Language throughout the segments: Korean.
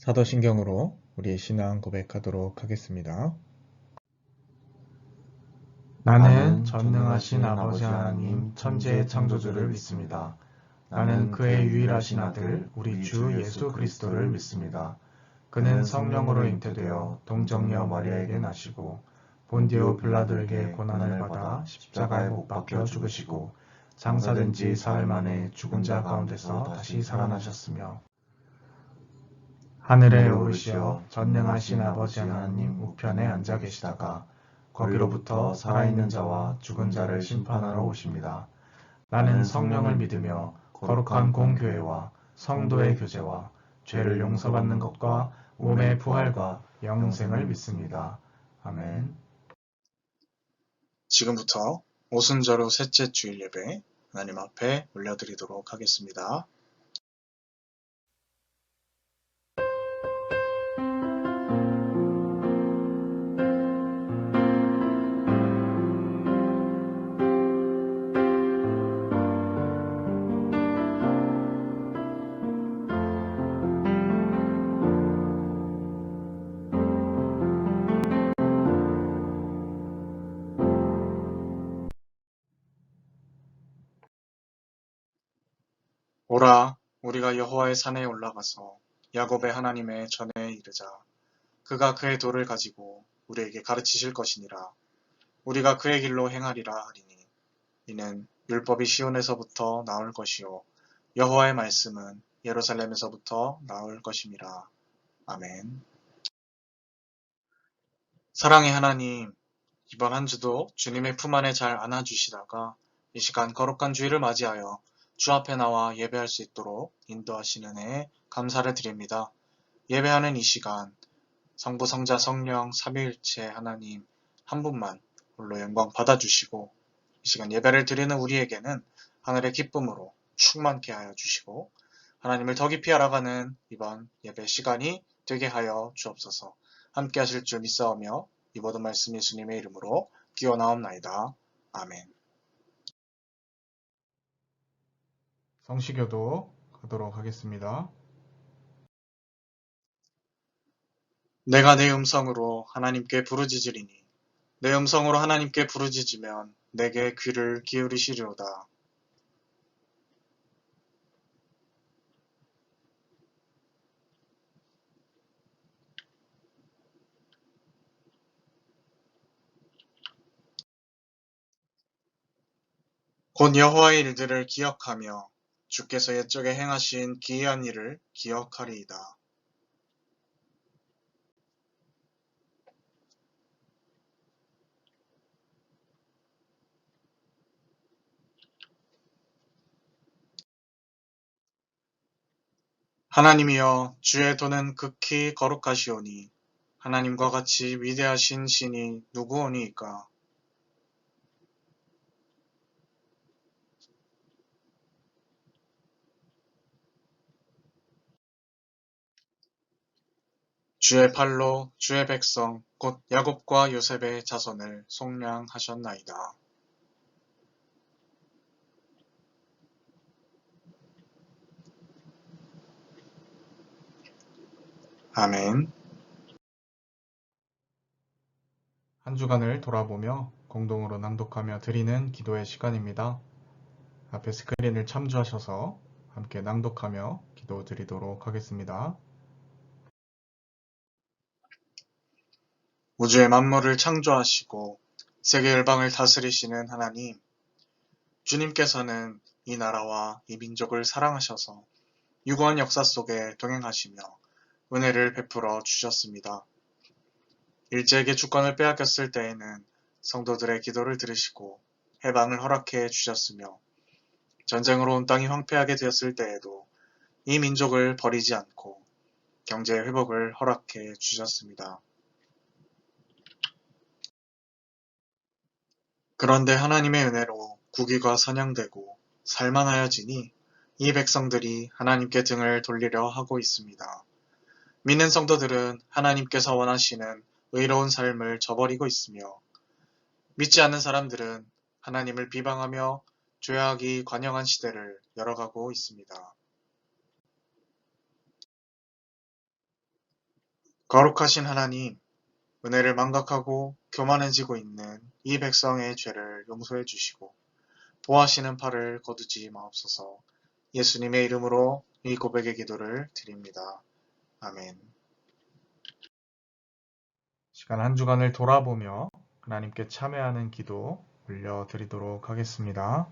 사도신경으로 우리의 신앙 고백하도록 하겠습니다. 나는 전능하신 아버지 하나님 천지의 창조주를 믿습니다. 나는 그의 유일하신 아들 우리 주 예수 그리스도를 믿습니다. 그는 성령으로 잉태되어 동정녀 마리아에게 나시고 본디오 빌라도에게 고난을 받아 십자가에 못 박혀 죽으시고 장사된 지 사흘 만에 죽은 자 가운데서 다시 살아나셨으며 하늘에 오르시어 전능하신 아버지 하나님 우편에 앉아 계시다가 거기로부터 살아있는 자와 죽은 자를 심판하러 오십니다. 나는 성령을 믿으며 거룩한 공교회와 성도의 교제와 죄를 용서받는 것과 몸의 부활과 영생을 믿습니다. 아멘. 지금부터 오순절후 셋째 주일 예배 하나님 앞에 올려드리도록 하겠습니다. 오라, 우리가 여호와의 산에 올라가서 야곱의 하나님의 전에 이르자. 그가 그의 도를 가지고 우리에게 가르치실 것이니라. 우리가 그의 길로 행하리라 하리니 이는 율법이 시온에서부터 나올 것이요 여호와의 말씀은 예루살렘에서부터 나올 것임이라. 아멘. 사랑의 하나님, 이번 한 주도 주님의 품 안에 잘 안아주시다가 이 시간 거룩한 주일을 맞이하여 주 앞에 나와 예배할 수 있도록 인도하시는 은혜에 감사를 드립니다. 예배하는 이 시간 성부, 성자, 성령, 삼위일체 하나님 한 분만 홀로 영광 받아주시고 이 시간 예배를 드리는 우리에게는 하늘의 기쁨으로 충만케 하여 주시고 하나님을 더 깊이 알아가는 이번 예배 시간이 되게 하여 주옵소서. 함께 하실 줄 믿사오며 이 모든 말씀 예수님의 이름으로 기원하옵나이다. 아멘. 성시교도 가도록 하겠습니다. 내가 내 음성으로 하나님께 부르짖으리니 내 음성으로 하나님께 부르짖으면 내게 귀를 기울이시리로다. 곧 여호와의 일들을 기억하며 주께서 옛적에 행하신 기이한 일을 기억하리이다. 하나님이여, 주의 도는 극히 거룩하시오니 하나님과 같이 위대하신 신이 누구오니이까. 주의 팔로 주의 백성 곧 야곱과 요셉의 자손을 속량하셨나이다. 아멘. 한 주간을 돌아보며 공동으로 낭독하며 드리는 기도의 시간입니다. 앞에 스크린을 참조하셔서 함께 낭독하며 기도 드리도록 하겠습니다. 우주의 만물을 창조하시고 세계 열방을 다스리시는 하나님, 주님께서는 이 나라와 이 민족을 사랑하셔서 유구한 역사 속에 동행하시며 은혜를 베풀어 주셨습니다. 일제에게 주권을 빼앗겼을 때에는 성도들의 기도를 들으시고 해방을 허락해 주셨으며 전쟁으로 온 땅이 황폐하게 되었을 때에도 이 민족을 버리지 않고 경제 회복을 허락해 주셨습니다. 그런데 하나님의 은혜로 국위가 선양되고 살만하여지니 이 백성들이 하나님께 등을 돌리려 하고 있습니다. 믿는 성도들은 하나님께서 원하시는 의로운 삶을 저버리고 있으며 믿지 않는 사람들은 하나님을 비방하며 죄악이 관영한 시대를 열어가고 있습니다. 거룩하신 하나님, 은혜를 망각하고 교만해지고 있는 이 백성의 죄를 용서해 주시고 보하시는 팔을 거두지 마옵소서. 예수님의 이름으로 이 고백의 기도를 드립니다. 아멘. 시간 한 주간을 돌아보며 하나님께 참회하는 기도 올려드리도록 하겠습니다.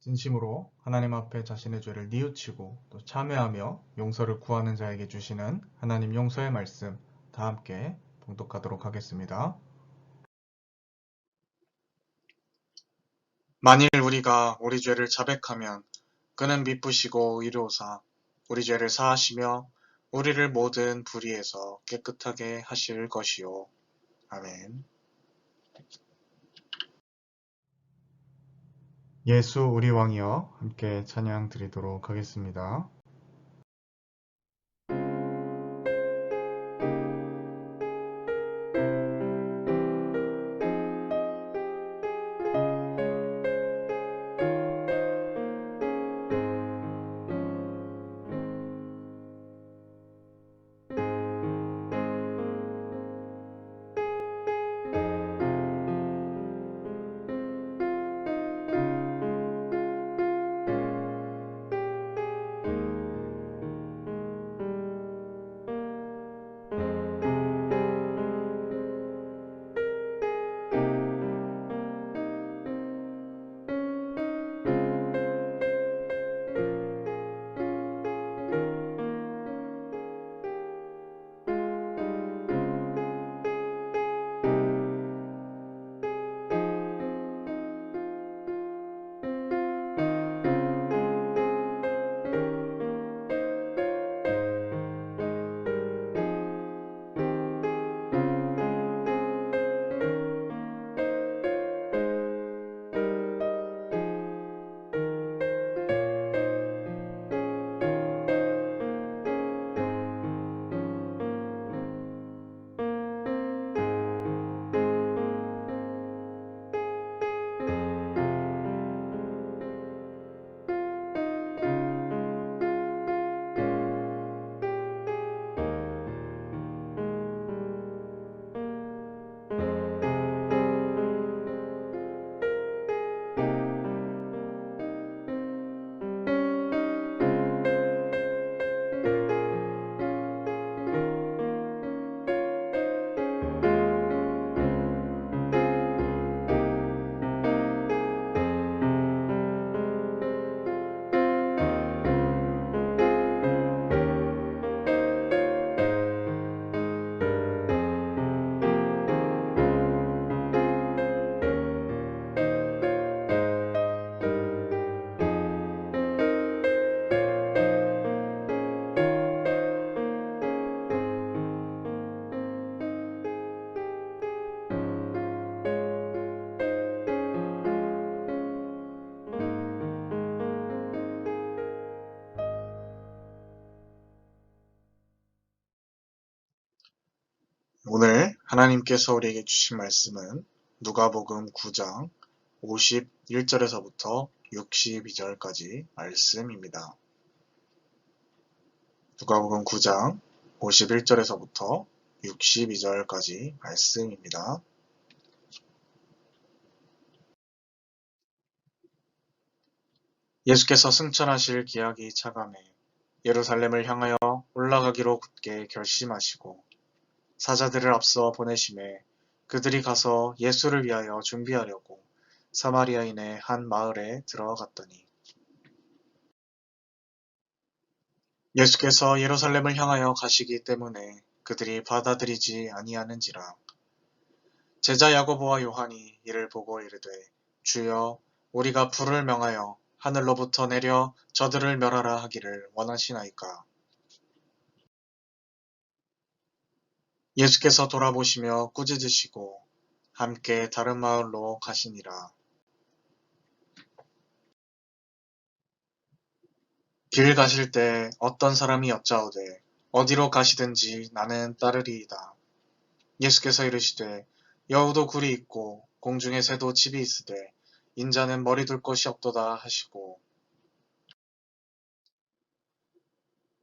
진심으로 하나님 앞에 자신의 죄를 뉘우치고 또 참회하며 용서를 구하는 자에게 주시는 하나님 용서의 말씀 다 함께 봉독하도록 하겠습니다. 만일 우리가 우리 죄를 자백하면 그는 미쁘시고 의로우사 우리 죄를 사하시며 우리를 모든 불의에서 깨끗하게 하실 것이요. 아멘. 예수 우리 왕이여 함께 찬양 드리도록 하겠습니다. 오늘 하나님께서 우리에게 주신 말씀은 누가복음 9장 51절에서부터 62절까지 말씀입니다. 누가복음 9장 51절에서부터 62절까지 말씀입니다. 예수께서 승천하실 기약이 차감해 예루살렘을 향하여 올라가기로 굳게 결심하시고 사자들을 앞서 보내심에 그들이 가서 예수를 위하여 준비하려고 사마리아인의 한 마을에 들어갔더니 예수께서 예루살렘을 향하여 가시기 때문에 그들이 받아들이지 아니하는지라. 제자 야고보와 요한이 이를 보고 이르되 주여 우리가 불을 명하여 하늘로부터 내려 저들을 멸하라 하기를 원하시나이까. 예수께서 돌아보시며 꾸짖으시고 함께 다른 마을로 가시니라. 길 가실 때 어떤 사람이 여짜오되 어디로 가시든지 나는 따르리이다. 예수께서 이르시되 여우도 굴이 있고 공중의 새도 집이 있으되 인자는 머리 둘 곳이 없도다 하시고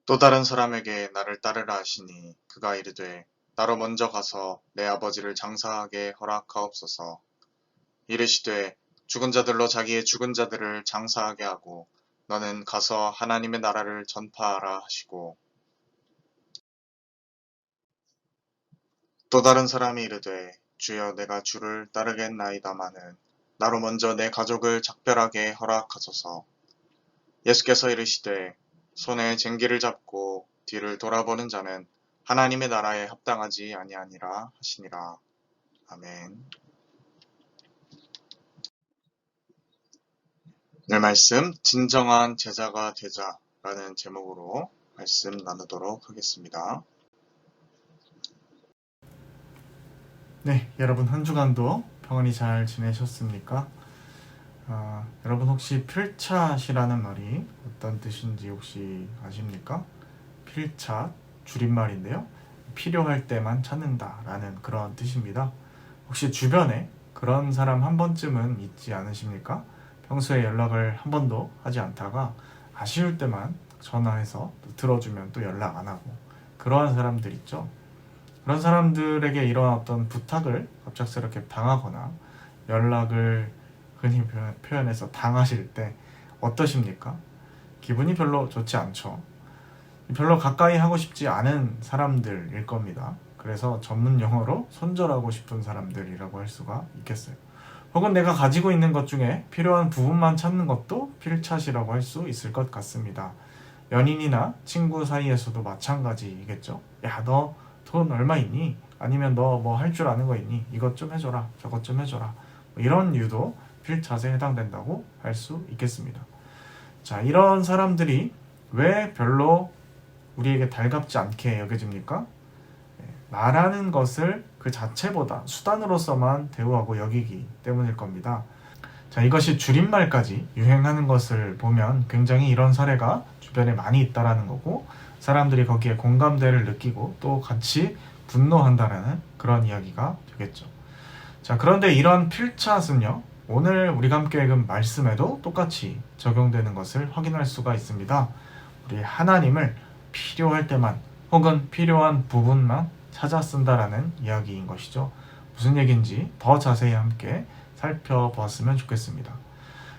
또 다른 사람에게 나를 따르라 하시니 그가 이르되 나로 먼저 가서 내 아버지를 장사하게 허락하옵소서. 이르시되 죽은 자들로 자기의 죽은 자들을 장사하게 하고 너는 가서 하나님의 나라를 전파하라 하시고 또 다른 사람이 이르되 주여 내가 주를 따르겠나이다마는 나로 먼저 내 가족을 작별하게 허락하소서. 예수께서 이르시되 손에 쟁기를 잡고 뒤를 돌아보는 자는 하나님의 나라에 합당하지 아니하니라 하시니라. 아멘. 오늘 말씀 진정한 제자가 되자라는 제목으로 말씀 나누도록 하겠습니다. 네, 여러분 한 주간도 평안히 잘 지내셨습니까? 여러분 혹시 필찻이라는 말이 어떤 뜻인지 혹시 아십니까? 필찻, 줄임말인데요. 필요할 때만 찾는다라는 그런 뜻입니다. 혹시 주변에 그런 사람 한 번쯤은 있지 않으십니까? 평소에 연락을 한 번도 하지 않다가 아쉬울 때만 전화해서 또 들어주면 또 연락 안 하고 그러한 사람들 있죠. 그런 사람들에게 이런 어떤 부탁을 갑작스럽게 당하거나 연락을 흔히 표현해서 당하실 때 어떠십니까? 기분이 별로 좋지 않죠. 별로 가까이 하고 싶지 않은 사람들일 겁니다. 그래서 전문 용어로 손절하고 싶은 사람들이라고 할 수가 있겠어요. 혹은 내가 가지고 있는 것 중에 필요한 부분만 찾는 것도 필찻이라고 할 수 있을 것 같습니다. 연인이나 친구 사이에서도 마찬가지겠죠. 야, 너 돈 얼마 있니? 아니면 너 뭐 할 줄 아는 거 있니? 이것 좀 해줘라, 저것 좀 해줘라. 이런 이유도 필찻에 해당된다고 할 수 있겠습니다. 자, 이런 사람들이 왜 별로 우리에게 달갑지 않게 여겨집니까? 말하는 것을 그 자체보다 수단으로서만 대우하고 여기기 때문일 겁니다. 자, 이것이 줄임말까지 유행하는 것을 보면 굉장히 이런 사례가 주변에 많이 있다라는 거고 사람들이 거기에 공감대를 느끼고 또 같이 분노한다는 그런 이야기가 되겠죠. 자, 그런데 이런 필찻은요, 오늘 우리가 함께 읽은 말씀에도 똑같이 적용되는 것을 확인할 수가 있습니다. 우리 하나님을 필요할 때만 혹은 필요한 부분만 찾아 쓴다라는 이야기인 것이죠. 무슨 얘기인지 더 자세히 함께 살펴보았으면 좋겠습니다.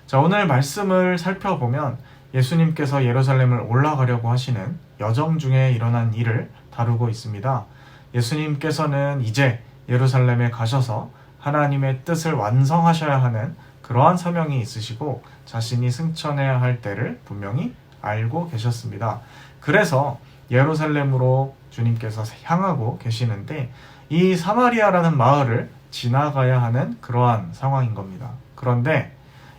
자, 오늘 말씀을 살펴보면 예수님께서 예루살렘을 올라가려고 하시는 여정 중에 일어난 일을 다루고 있습니다. 예수님께서는 이제 예루살렘에 가셔서 하나님의 뜻을 완성하셔야 하는 그러한 사명이 있으시고 자신이 승천해야 할 때를 분명히 알고 계셨습니다. 그래서 예루살렘으로 주님께서 향하고 계시는데 이 사마리아라는 마을을 지나가야 하는 그러한 상황인 겁니다. 그런데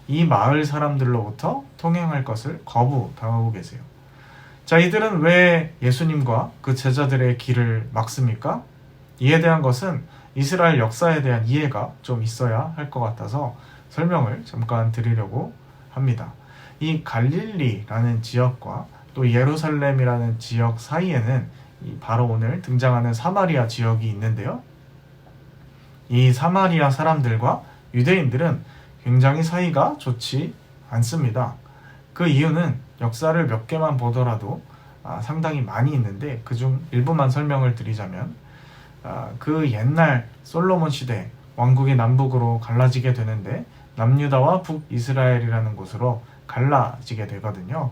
이 마을 사람들로부터 통행할 것을 거부당하고 계세요. 자, 이들은 왜 예수님과 그 제자들의 길을 막습니까? 이에 대한 것은 이스라엘 역사에 대한 이해가 좀 있어야 할 것 같아서 설명을 잠깐 드리려고 합니다. 이 갈릴리라는 지역과 또 예루살렘이라는 지역 사이에는 바로 오늘 등장하는 사마리아 지역이 있는데요. 이 사마리아 사람들과 유대인들은 굉장히 사이가 좋지 않습니다. 그 이유는 역사를 몇 개만 보더라도 상당히 많이 있는데 그중 일부만 설명을 드리자면 그 옛날 솔로몬 시대 왕국이 남북으로 갈라지게 되는데 남유다와 북이스라엘이라는 곳으로 갈라지게 되거든요.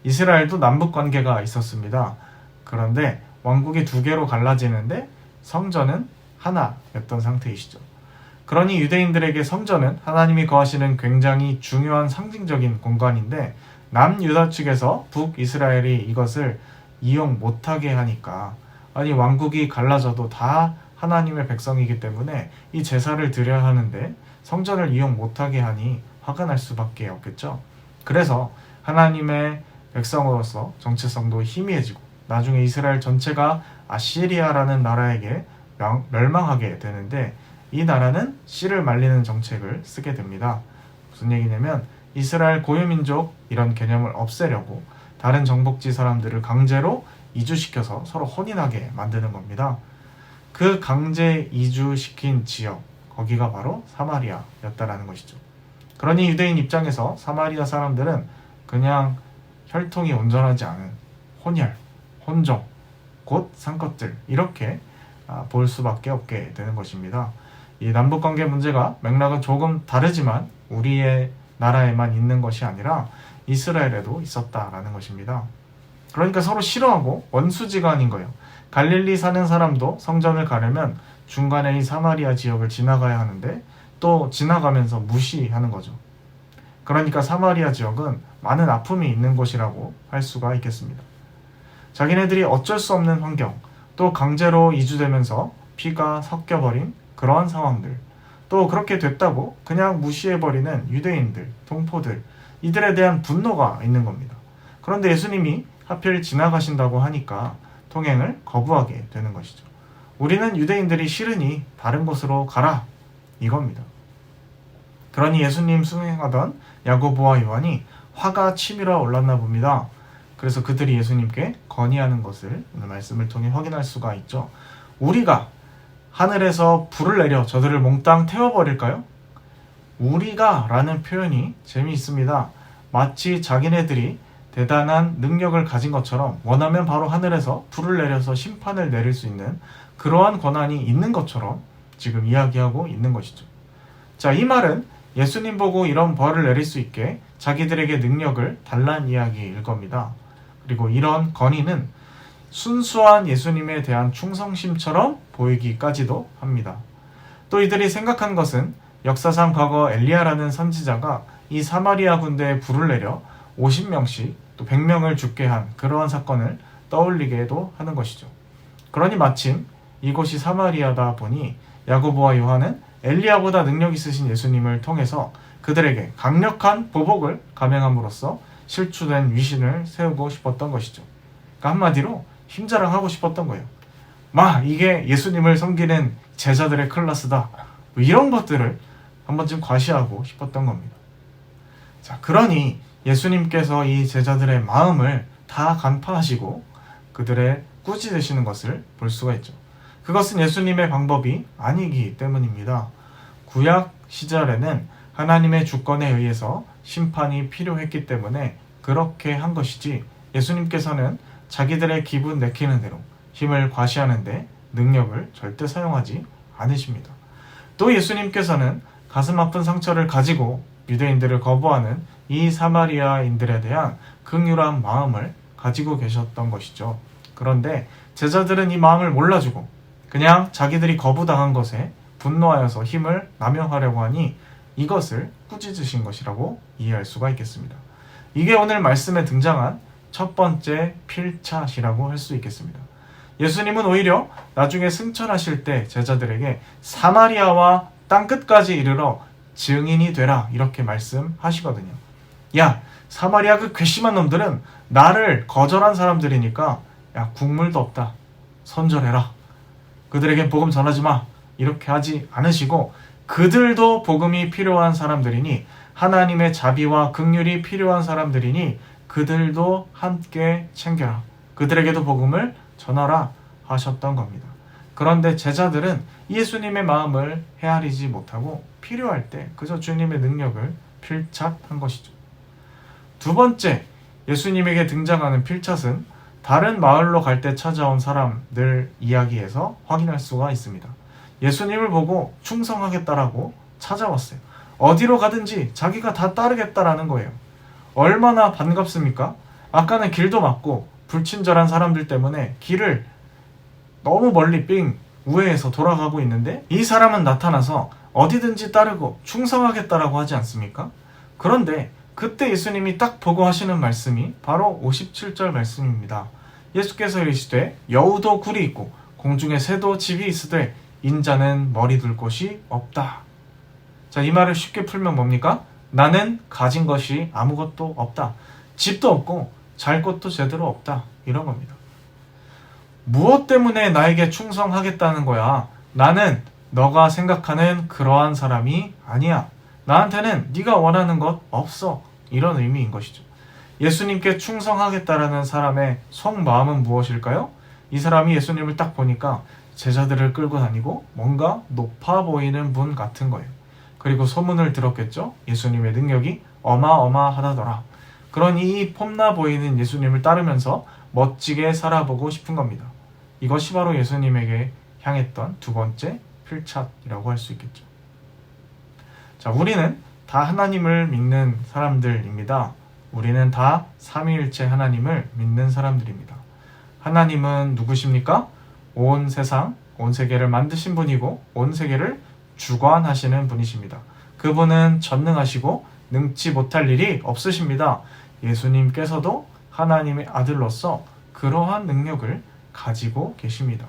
이스라엘도 남북 관계가 있었습니다. 그런데 왕국이 두 개로 갈라지는데 성전은 하나였던 상태이시죠. 그러니 유대인들에게 성전은 하나님이 거하시는 굉장히 중요한 상징적인 공간인데 남유다 측에서 북이스라엘이 이것을 이용 못하게 하니까 아니 왕국이 갈라져도 다 하나님의 백성이기 때문에 이 제사를 드려야 하는데 성전을 이용 못하게 하니 화가 날 수밖에 없겠죠. 그래서 하나님의 백성으로서 정체성도 희미해지고 나중에 이스라엘 전체가 아시리아라는 나라에게 멸망하게 되는데 이 나라는 씨를 말리는 정책을 쓰게 됩니다. 무슨 얘기냐면 이스라엘 고유민족 이런 개념을 없애려고 다른 정복지 사람들을 강제로 이주시켜서 서로 혼인하게 만드는 겁니다. 그 강제 이주시킨 지역, 거기가 바로 사마리아였다라는 것이죠. 그러니 유대인 입장에서 사마리아 사람들은 그냥 혈통이 온전하지 않은 혼혈, 혼종, 곧 산것들 이렇게 볼 수밖에 없게 되는 것입니다. 이 남북관계 문제가 맥락은 조금 다르지만 우리의 나라에만 있는 것이 아니라 이스라엘에도 있었다라는 것입니다. 그러니까 서로 싫어하고 원수지간인 거예요. 갈릴리 사는 사람도 성전을 가려면 중간에 이 사마리아 지역을 지나가야 하는데 또 지나가면서 무시하는 거죠. 그러니까 사마리아 지역은 많은 아픔이 있는 곳이라고 할 수가 있겠습니다. 자기네들이 어쩔 수 없는 환경, 또 강제로 이주되면서 피가 섞여버린 그러한 상황들, 또 그렇게 됐다고 그냥 무시해버리는 유대인들, 동포들, 이들에 대한 분노가 있는 겁니다. 그런데 예수님이 하필 지나가신다고 하니까 통행을 거부하게 되는 것이죠. 우리는 유대인들이 싫으니 다른 곳으로 가라 이겁니다. 그러니 예수님 순행하던 야고보와 요한이 화가 치밀어 올랐나 봅니다. 그래서 그들이 예수님께 건의하는 것을 오늘 말씀을 통해 확인할 수가 있죠. 우리가 하늘에서 불을 내려 저들을 몽땅 태워버릴까요? 우리가 라는 표현이 재미있습니다. 마치 자기네들이 대단한 능력을 가진 것처럼 원하면 바로 하늘에서 불을 내려서 심판을 내릴 수 있는 그러한 권한이 있는 것처럼 지금 이야기하고 있는 것이죠. 자, 이 말은 예수님 보고 이런 벌을 내릴 수 있게 자기들에게 능력을 달란 이야기일 겁니다. 그리고 이런 건의는 순수한 예수님에 대한 충성심처럼 보이기까지도 합니다. 또 이들이 생각한 것은 역사상 과거 엘리야라는 선지자가 이 사마리아 군대에 불을 내려 50명씩 또 100명을 죽게 한 그러한 사건을 떠올리게도 하는 것이죠. 그러니 마침 이곳이 사마리아다 보니 야고보와 요한은 엘리야보다 능력 있으신 예수님을 통해서 그들에게 강력한 보복을 감행함으로써 실추된 위신을 세우고 싶었던 것이죠. 그러니까 한마디로 힘자랑하고 싶었던 거예요. 이게 예수님을 섬기는 제자들의 클래스다. 이런 것들을 한 번쯤 과시하고 싶었던 겁니다. 자, 그러니 예수님께서 이 제자들의 마음을 다 간파하시고 그들의 꾸짖으시는 것을 볼 수가 있죠. 그것은 예수님의 방법이 아니기 때문입니다. 구약 시절에는 하나님의 주권에 의해서 심판이 필요했기 때문에 그렇게 한 것이지 예수님께서는 자기들의 기분 내키는 대로 힘을 과시하는데 능력을 절대 사용하지 않으십니다. 또 예수님께서는 가슴 아픈 상처를 가지고 유대인들을 거부하는 이 사마리아인들에 대한 긍휼한 마음을 가지고 계셨던 것이죠. 그런데 제자들은 이 마음을 몰라주고 그냥 자기들이 거부당한 것에 분노하여서 힘을 남용하려고 하니 이것을 꾸짖으신 것이라고 이해할 수가 있겠습니다. 이게 오늘 말씀에 등장한 첫 번째 필찻이라고 할 수 있겠습니다. 예수님은 오히려 나중에 승천하실 때 제자들에게 사마리아와 땅끝까지 이르러 증인이 되라 이렇게 말씀하시거든요. 야, 사마리아 그 괘씸한 놈들은 나를 거절한 사람들이니까 야, 국물도 없다. 선절해라. 그들에겐 복음 전하지 마. 이렇게 하지 않으시고 그들도 복음이 필요한 사람들이니 하나님의 자비와 긍휼이 필요한 사람들이니 그들도 함께 챙겨라. 그들에게도 복음을 전하라 하셨던 겁니다. 그런데 제자들은 예수님의 마음을 헤아리지 못하고 필요할 때 그저 주님의 능력을 필착한 것이죠. 두 번째, 예수님에게 등장하는 필착은 다른 마을로 갈 때 찾아온 사람들 이야기에서 확인할 수가 있습니다. 예수님을 보고 충성하겠다라고 찾아왔어요. 어디로 가든지 자기가 다 따르겠다라는 거예요. 얼마나 반갑습니까? 아까는 길도 막고 불친절한 사람들 때문에 길을 너무 멀리 우회해서 돌아가고 있는데 이 사람은 나타나서 어디든지 따르고 충성하겠다라고 하지 않습니까? 그런데 그때 예수님이 딱 보고 하시는 말씀이 바로 57절 말씀입니다. 예수께서 이르시되 여우도 굴이 있고 공중에 새도 집이 있으되 인자는 머리 둘 곳이 없다. 자, 이 말을 쉽게 풀면 뭡니까? 나는 가진 것이 아무것도 없다. 집도 없고 잘 곳도 제대로 없다. 이런 겁니다. 무엇 때문에 나에게 충성하겠다는 거야? 나는 너가 생각하는 그러한 사람이 아니야. 나한테는 네가 원하는 것 없어. 이런 의미인 것이죠. 예수님께 충성하겠다라는 사람의 속마음은 무엇일까요? 이 사람이 예수님을 딱 보니까 제자들을 끌고 다니고 뭔가 높아 보이는 분 같은 거예요. 그리고 소문을 들었겠죠? 예수님의 능력이 어마어마하다더라. 그러니 이 폼나 보이는 예수님을 따르면서 멋지게 살아보고 싶은 겁니다. 이것이 바로 예수님에게 향했던 두 번째 필착이라고 할 수 있겠죠. 자, 우리는 다 하나님을 믿는 사람들입니다. 우리는 다 삼위일체 하나님을 믿는 사람들입니다. 하나님은 누구십니까? 온 세상, 온 세계를 만드신 분이고 온 세계를 주관하시는 분이십니다. 그분은 전능하시고 능치 못할 일이 없으십니다. 예수님께서도 하나님의 아들로서 그러한 능력을 가지고 계십니다.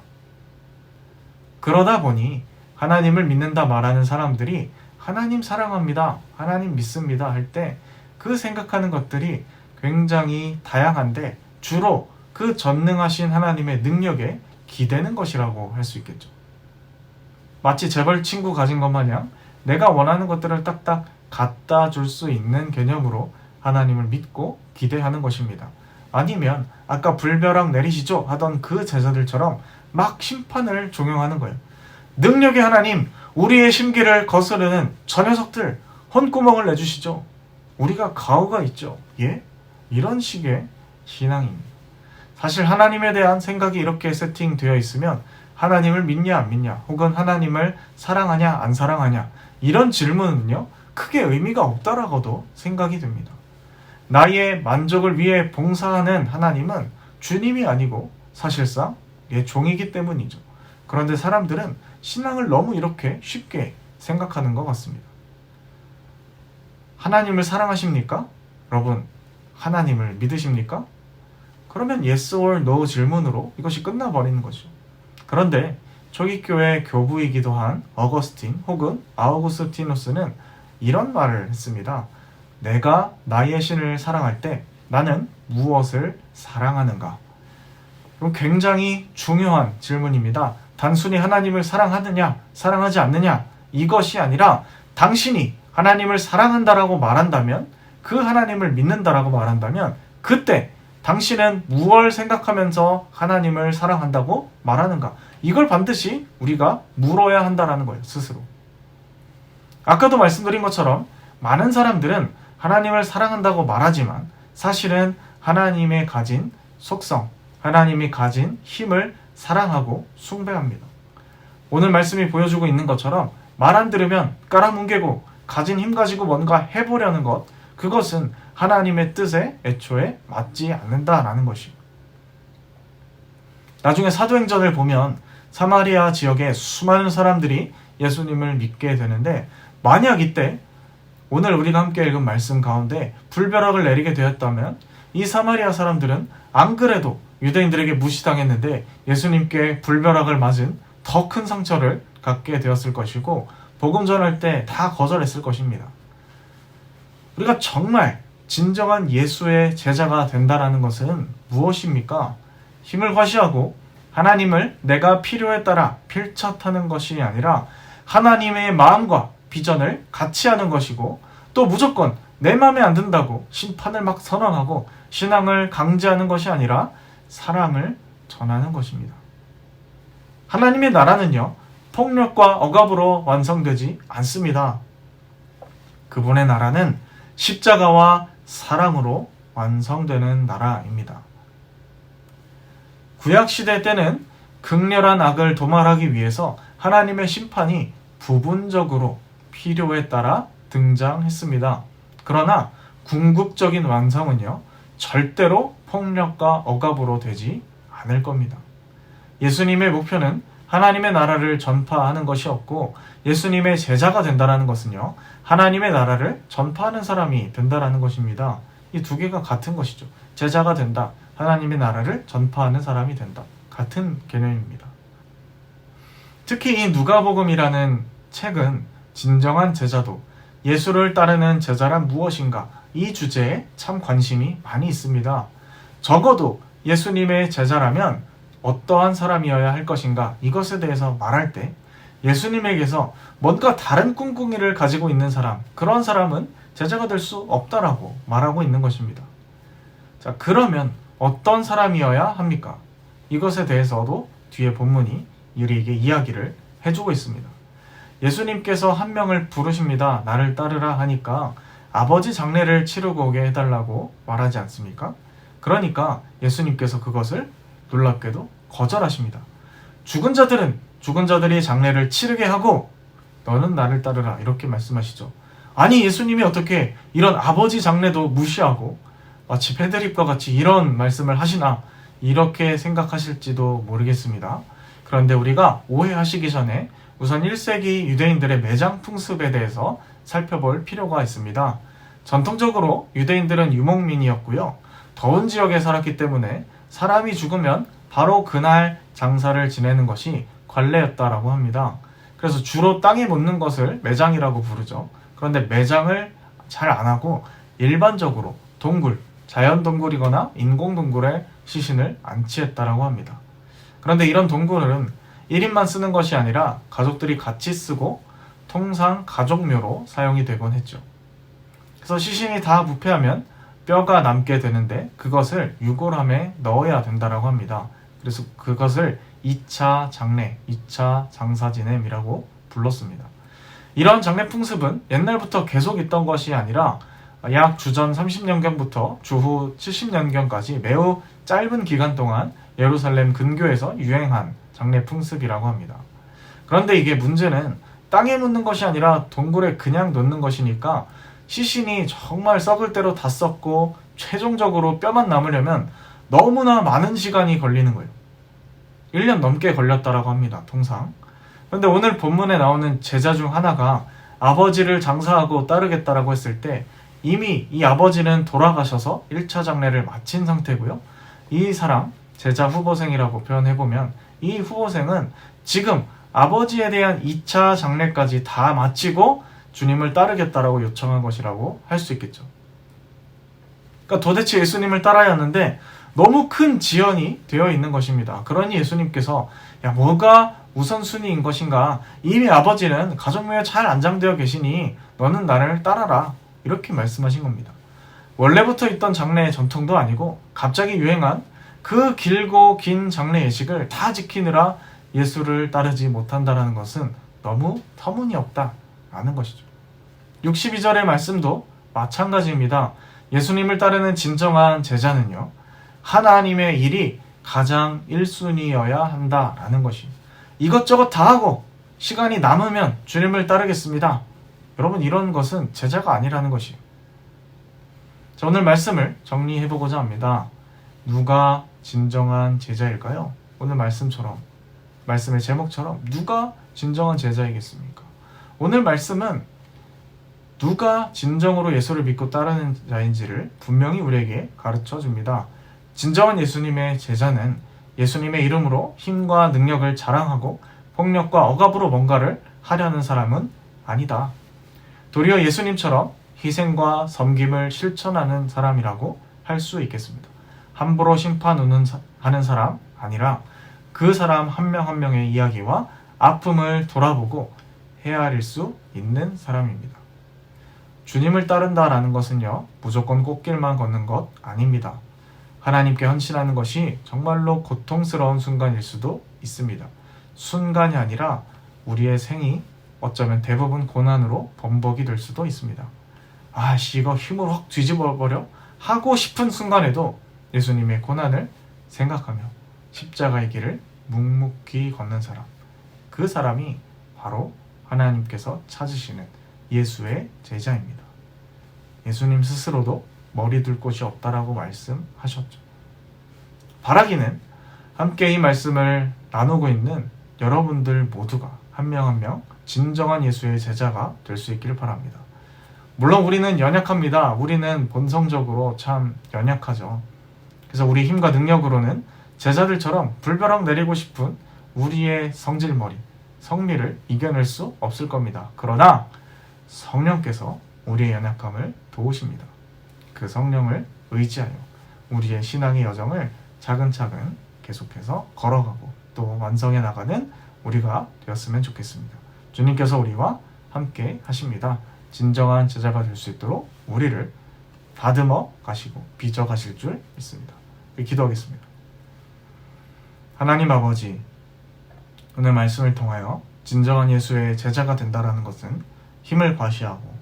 그러다 보니 하나님을 믿는다 말하는 사람들이 하나님 사랑합니다, 하나님 믿습니다 할 때 그 생각하는 것들이 굉장히 다양한데 주로 그 전능하신 하나님의 능력에 기대는 것이라고 할 수 있겠죠. 마치 재벌 친구 가진 것 마냥 내가 원하는 것들을 딱딱 갖다 줄 수 있는 개념으로 하나님을 믿고 기대하는 것입니다. 아니면 아까 불벼락 내리시죠 하던 그 제자들처럼 막 심판을 종용하는 거예요. 능력의 하나님, 우리의 심기를 거스르는 저 녀석들 혼구멍을 내주시죠. 우리가 가오가 있죠. 예? 이런 식의 신앙입니다. 사실 하나님에 대한 생각이 이렇게 세팅되어 있으면 하나님을 믿냐 안 믿냐 혹은 하나님을 사랑하냐 안 사랑하냐 이런 질문은요 크게 의미가 없다라고도 생각이 됩니다. 나의 만족을 위해 봉사하는 하나님은 주님이 아니고 사실상 내 종이기 때문이죠. 그런데 사람들은 신앙을 너무 이렇게 쉽게 생각하는 것 같습니다. 하나님을 사랑하십니까? 여러분, 하나님을 믿으십니까? 그러면 yes or no 질문으로 이것이 끝나버리는 거죠. 그런데 초기교회 교부이기도 한 어거스틴 혹은 아우구스티누스는 이런 말을 했습니다. 내가 나의 신을 사랑할 때 나는 무엇을 사랑하는가? 이건 굉장히 중요한 질문입니다. 단순히 하나님을 사랑하느냐, 사랑하지 않느냐 이것이 아니라 당신이 하나님을 사랑한다라고 말한다면 그 하나님을 믿는다라고 말한다면 그때 당신은 무엇을 생각하면서 하나님을 사랑한다고 말하는가? 이걸 반드시 우리가 물어야 한다라는 거예요, 스스로. 아까도 말씀드린 것처럼 많은 사람들은 하나님을 사랑한다고 말하지만 사실은 하나님의 가진 속성, 하나님이 가진 힘을 사랑하고 숭배합니다. 오늘 말씀이 보여주고 있는 것처럼 말 안 들으면 깔아뭉개고 가진 힘 가지고 뭔가 해보려는 것, 그것은 하나님의 뜻에 애초에 맞지 않는다라는 것이에요. 나중에 사도행전을 보면 사마리아 지역에 수많은 사람들이 예수님을 믿게 되는데 만약 이때 오늘 우리가 함께 읽은 말씀 가운데 불벼락을 내리게 되었다면 이 사마리아 사람들은 안 그래도 유대인들에게 무시당했는데 예수님께 불벼락을 맞은 더 큰 상처를 갖게 되었을 것이고 복음 전할 때 다 거절했을 것입니다. 우리가 정말 진정한 예수의 제자가 된다는 것은 무엇입니까? 힘을 과시하고 하나님을 내가 필요에 따라 필착하는 것이 아니라 하나님의 마음과 비전을 같이 하는 것이고 또 무조건 내 마음에 안 든다고 심판을 막 선언하고 신앙을 강제하는 것이 아니라 사랑을 전하는 것입니다. 하나님의 나라는요, 폭력과 억압으로 완성되지 않습니다. 그분의 나라는 십자가와 사랑으로 완성되는 나라입니다. 구약시대 때는 극렬한 악을 도말하기 위해서 하나님의 심판이 부분적으로 필요에 따라 등장했습니다. 그러나 궁극적인 완성은요, 절대로 폭력과 억압으로 되지 않을 겁니다. 예수님의 목표는 하나님의 나라를 전파하는 것이 없고, 예수님의 제자가 된다는 것은요, 하나님의 나라를 전파하는 사람이 된다는 것입니다. 이 두 개가 같은 것이죠. 제자가 된다, 하나님의 나라를 전파하는 사람이 된다. 같은 개념입니다. 특히 이 누가복음이라는 책은 진정한 제자도, 예수를 따르는 제자란 무엇인가, 이 주제에 참 관심이 많이 있습니다. 적어도 예수님의 제자라면 어떠한 사람이어야 할 것인가, 이것에 대해서 말할 때 예수님에게서 뭔가 다른 꿍꿍이를 가지고 있는 사람, 그런 사람은 제자가 될 수 없다라고 말하고 있는 것입니다. 자, 그러면 어떤 사람이어야 합니까? 이것에 대해서도 뒤에 본문이 우리에게 이야기를 해주고 있습니다. 예수님께서 한 명을 부르십니다. 나를 따르라 하니까 아버지 장례를 치르고 오게 해달라고 말하지 않습니까? 그러니까 예수님께서 그것을 놀랍게도 거절하십니다. 죽은 자들은 죽은 자들이 장례를 치르게 하고 너는 나를 따르라, 이렇게 말씀하시죠. 아니, 예수님이 어떻게 이런 아버지 장례도 무시하고 마치 패드립과 같이 이런 말씀을 하시나, 이렇게 생각하실지도 모르겠습니다. 그런데 우리가 오해하시기 전에 우선 1세기 유대인들의 매장 풍습에 대해서 살펴볼 필요가 있습니다. 전통적으로 유대인들은 유목민이었고요. 더운 지역에 살았기 때문에 사람이 죽으면 바로 그날 장사를 지내는 것이 관례였다라고 합니다. 그래서 주로 땅에 묻는 것을 매장이라고 부르죠. 그런데 매장을 잘 안 하고 일반적으로 동굴, 자연 동굴이거나 인공 동굴에 시신을 안치했다라고 합니다. 그런데 이런 동굴은 1인만 쓰는 것이 아니라 가족들이 같이 쓰고 통상 가족묘로 사용이 되곤 했죠. 그래서 시신이 다 부패하면 뼈가 남게 되는데 그것을 유골함에 넣어야 된다라고 합니다. 그래서 그것을 2차 장례, 2차 장사 지냄이라고 불렀습니다. 이런 장례 풍습은 옛날부터 계속 있던 것이 아니라 약 주전 30년경부터 주후 70년경까지 매우 짧은 기간 동안 예루살렘 근교에서 유행한 장례 풍습이라고 합니다. 그런데 이게 문제는 땅에 묻는 것이 아니라 동굴에 그냥 놓는 것이니까 시신이 정말 썩을 대로 다 썩고 최종적으로 뼈만 남으려면 너무나 많은 시간이 걸리는 거예요. 1년 넘게 걸렸다라고 합니다, 통상. 그런데 오늘 본문에 나오는 제자 중 하나가 아버지를 장사하고 따르겠다라고 했을 때 이미 이 아버지는 돌아가셔서 1차 장례를 마친 상태고요. 이 사람, 제자 후보생이라고 표현해보면 이 후보생은 지금 아버지에 대한 2차 장례까지 다 마치고 주님을 따르겠다라고 요청한 것이라고 할 수 있겠죠. 그러니까 도대체 예수님을 따라야 하는데 너무 큰 지연이 되어 있는 것입니다. 그러니 예수님께서 야, 뭐가 우선순위인 것인가? 이미 아버지는 가족묘에 잘 안장되어 계시니 너는 나를 따라라, 이렇게 말씀하신 겁니다. 원래부터 있던 장례의 전통도 아니고 갑자기 유행한 그 길고 긴 장례 예식을 다 지키느라 예수를 따르지 못한다는 것은 너무 터무니없다라는 것이죠. 62절의 말씀도 마찬가지입니다. 예수님을 따르는 진정한 제자는요, 하나님의 일이 가장 1순위여야 한다라는 것이, 이것저것 다 하고 시간이 남으면 주님을 따르겠습니다. 여러분, 이런 것은 제자가 아니라는 것이에요. 자, 오늘 말씀을 정리해보고자 합니다. 누가 진정한 제자일까요? 오늘 말씀처럼, 말씀의 제목처럼 누가 진정한 제자이겠습니까? 오늘 말씀은 누가 진정으로 예수를 믿고 따르는 자인지를 분명히 우리에게 가르쳐 줍니다. 진정한 예수님의 제자는 예수님의 이름으로 힘과 능력을 자랑하고 폭력과 억압으로 뭔가를 하려는 사람은 아니다. 도리어 예수님처럼 희생과 섬김을 실천하는 사람이라고 할 수 있겠습니다. 함부로 심판하는 사람 아니라 그 사람 한 명 한 명의 이야기와 아픔을 돌아보고 헤아릴 수 있는 사람입니다. 주님을 따른다라는 것은요, 무조건 꽃길만 걷는 것 아닙니다. 하나님께 헌신하는 것이 정말로 고통스러운 순간일 수도 있습니다. 순간이 아니라 우리의 생이 어쩌면 대부분 고난으로 범벅이 될 수도 있습니다. 이거 힘으로 확 뒤집어버려 하고 싶은 순간에도 예수님의 고난을 생각하며 십자가의 길을 묵묵히 걷는 사람, 그 사람이 바로 하나님께서 찾으시는 예수의 제자입니다. 예수님 스스로도 머리 둘 곳이 없다라고 말씀하셨죠. 바라기는 함께 이 말씀을 나누고 있는 여러분들 모두가 한 명 한 명 진정한 예수의 제자가 될 수 있기를 바랍니다. 물론 우리는 연약합니다. 우리는 본성적으로 참 연약하죠. 그래서 우리 힘과 능력으로는 제자들처럼 불벼락 내리고 싶은 우리의 성질머리, 성미를 이겨낼 수 없을 겁니다. 그러나 성령께서 우리의 연약함을 도우십니다. 그 성령을 의지하여 우리의 신앙의 여정을 차근차근 계속해서 걸어가고 또 완성해 나가는 우리가 되었으면 좋겠습니다. 주님께서 우리와 함께 하십니다. 진정한 제자가 될 수 있도록 우리를 다듬어 가시고 빚어 가실 줄 믿습니다. 기도하겠습니다. 하나님 아버지, 오늘 말씀을 통하여 진정한 예수의 제자가 된다라는 것은 힘을 과시하고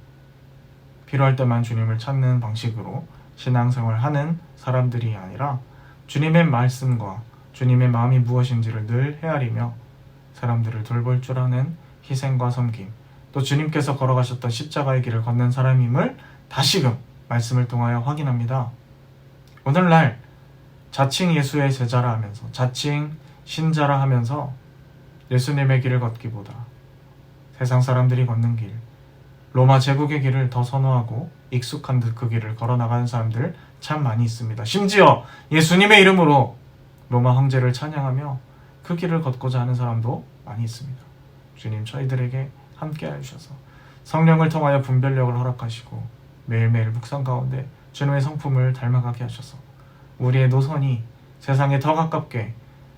필요할 때만 주님을 찾는 방식으로 신앙생활을 하는 사람들이 아니라 주님의 말씀과 주님의 마음이 무엇인지를 늘 헤아리며 사람들을 돌볼 줄 아는 희생과 섬김, 또 주님께서 걸어가셨던 십자가의 길을 걷는 사람임을 다시금 말씀을 통하여 확인합니다. 오늘날 자칭 예수의 제자라 하면서 자칭 신자라 하면서 예수님의 길을 걷기보다 세상 사람들이 걷는 길, 로마 제국의 길을 더 선호하고 익숙한 듯 그 길을 걸어나가는 사람들 참 많이 있습니다. 심지어 예수님의 이름으로 로마 황제를 찬양하며 그 길을 걷고자 하는 사람도 많이 있습니다. 주님, 저희들에게 함께하여 주셔서 성령을 통하여 분별력을 허락하시고 매일매일 묵상 가운데 주님의 성품을 닮아가게 하셔서 우리의 노선이 세상에 더 가깝게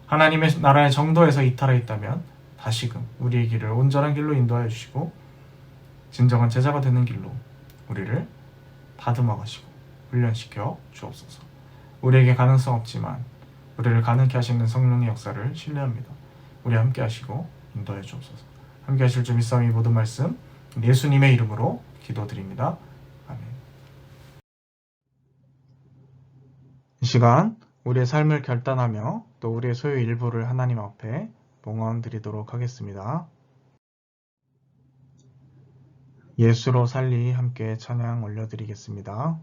하나님의 나라의 정도에서 이탈해 있다면 다시금 우리의 길을 온전한 길로 인도하여 주시고 진정한 제자가 되는 길로 우리를 다듬어 가시고 훈련시켜 주옵소서. 우리에게 가능성 없지만 우리를 가능케 하시는 성령의 역사를 신뢰합니다. 우리 함께 하시고 인도해 주옵소서. 함께 하실 주 믿사오니 모든 말씀 예수님의 이름으로 기도드립니다. 아멘. 이 시간 우리의 삶을 결단하며 또 우리의 소유 일부를 하나님 앞에 봉헌 드리도록 하겠습니다. 예수로 살리 함께 찬양 올려드리겠습니다.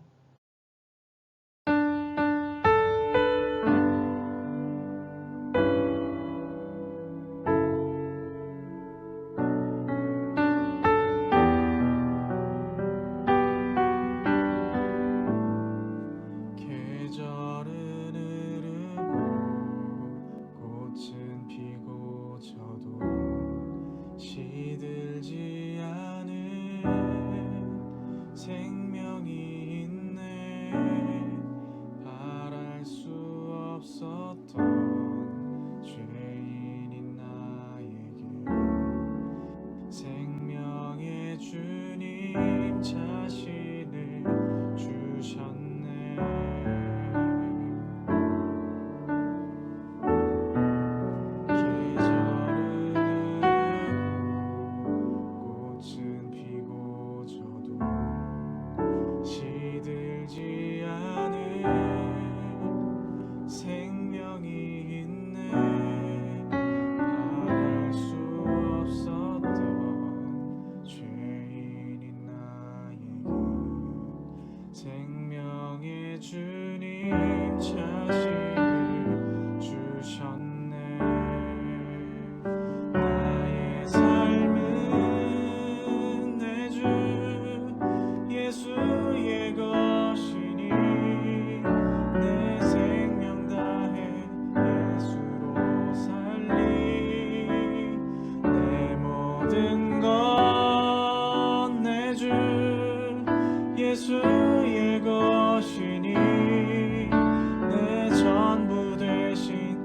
예수의 것이니 내 전부 대신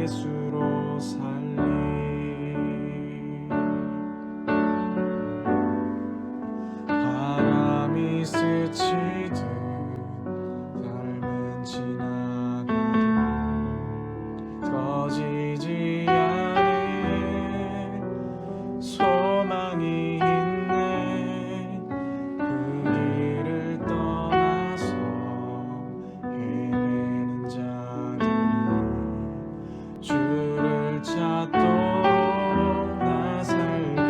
예수로 살리. 바람이 스치듯 삶은 지나 소망이 있네. 그 길을 떠나서 헤매는 자들이 주를 찾도록 나 살기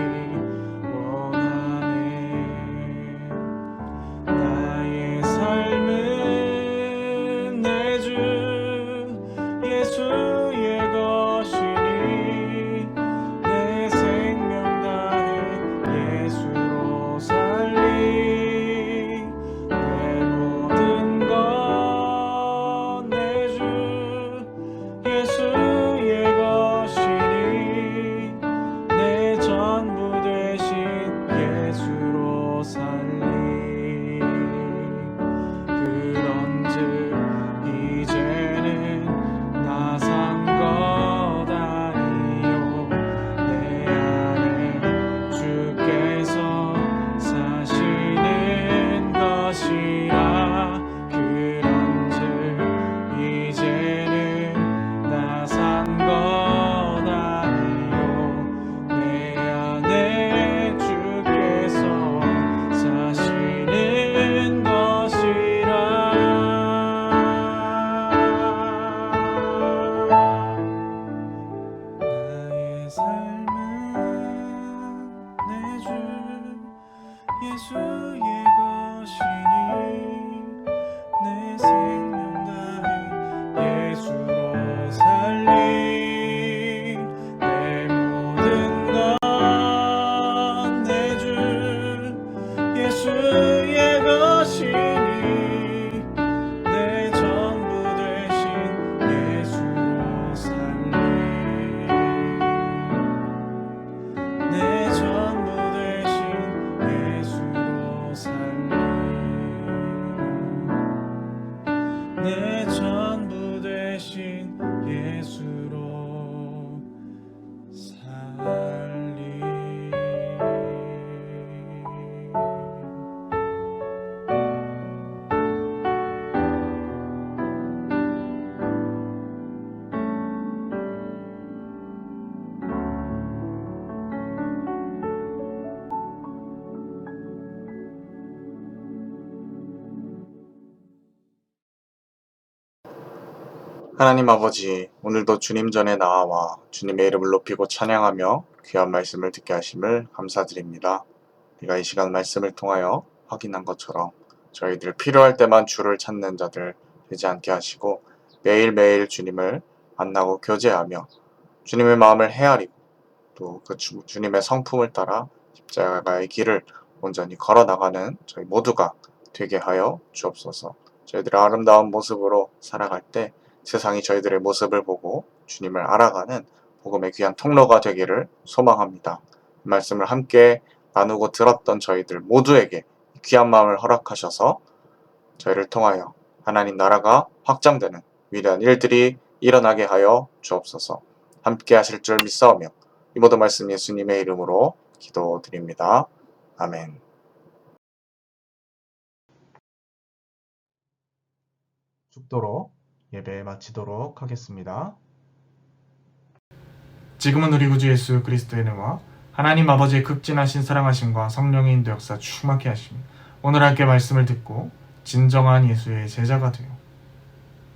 원하네. 나의 삶은 내 주 예수의 것이니 내 생명 다해 예수로 살리. 내 모든 것 내 주 예수의 것이니 내 전부 되신 예수로 살리. 그런즉 이제는 나 산 것 아니요 내 안에 주께서 사시는 것이라. 그런즉 이제는 나 산 것 아니요 내 안에 주께서 사시는 것이라. 나의 삶은 내 주 예수의 것이니 내 생명 다해 예수로 살리. 내 모든 것 내 주 예수의 것이니 내 전부 되신 예수로 살리. 내 전부 되신 예수로 살리. 내 전부 되신 예수로 살리. 하나님 아버지, 오늘도 주님 전에 나아와 주님의 이름을 높이고 찬양하며 귀한 말씀을 듣게 하심을 감사드립니다. 우리가 이 시간 말씀을 통하여 확인한 것처럼 저희들 필요할 때만 주를 찾는 자들 되지 않게 하시고 매일매일 주님을 만나고 교제하며 주님의 마음을 헤아리고 또 그 주님의 성품을 따라 십자가의 길을 온전히 걸어나가는 저희 모두가 되게 하여 주옵소서. 저희들의 아름다운 모습으로 살아갈 때 세상이 저희들의 모습을 보고 주님을 알아가는 복음의 귀한 통로가 되기를 소망합니다. 이 말씀을 함께 나누고 들었던 저희들 모두에게 귀한 마음을 허락하셔서 저희를 통하여 하나님 나라가 확장되는 위대한 일들이 일어나게 하여 주옵소서. 함께 하실 줄 믿사오며 이 모든 말씀 예수님의 이름으로 기도드립니다. 아멘. 죽도록 예배 마치도록 하겠습니다. 지금은 우리 구주 예수 그리스도의 은혜와 하나님 아버지의 극진하신 사랑하심과 성령의 인도 역사 충만케 하시며 오늘 함께 말씀을 듣고 진정한 예수의 제자가 되어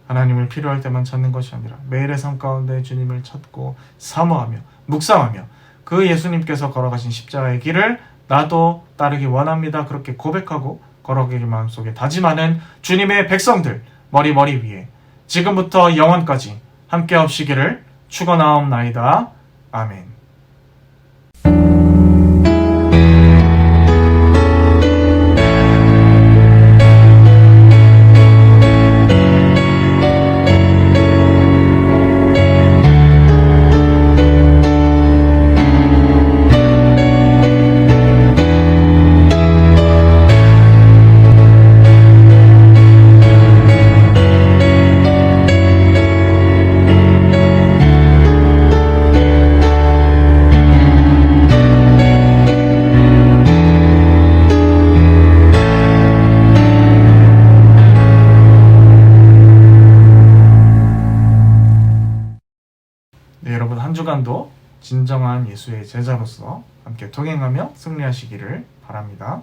하나님을 필요할 때만 찾는 것이 아니라 매일의 삶 가운데 주님을 찾고 사모하며 묵상하며 그 예수님께서 걸어가신 십자가의 길을 나도 따르기 원합니다. 그렇게 고백하고 걸어가길 마음속에 다짐하는 주님의 백성들 머리 위에 지금부터 영원까지 함께 하시기를 축원하옵나이다. 아멘. 네, 여러분 한 주간도 진정한 예수의 제자로서 함께 동행하며 승리하시기를 바랍니다.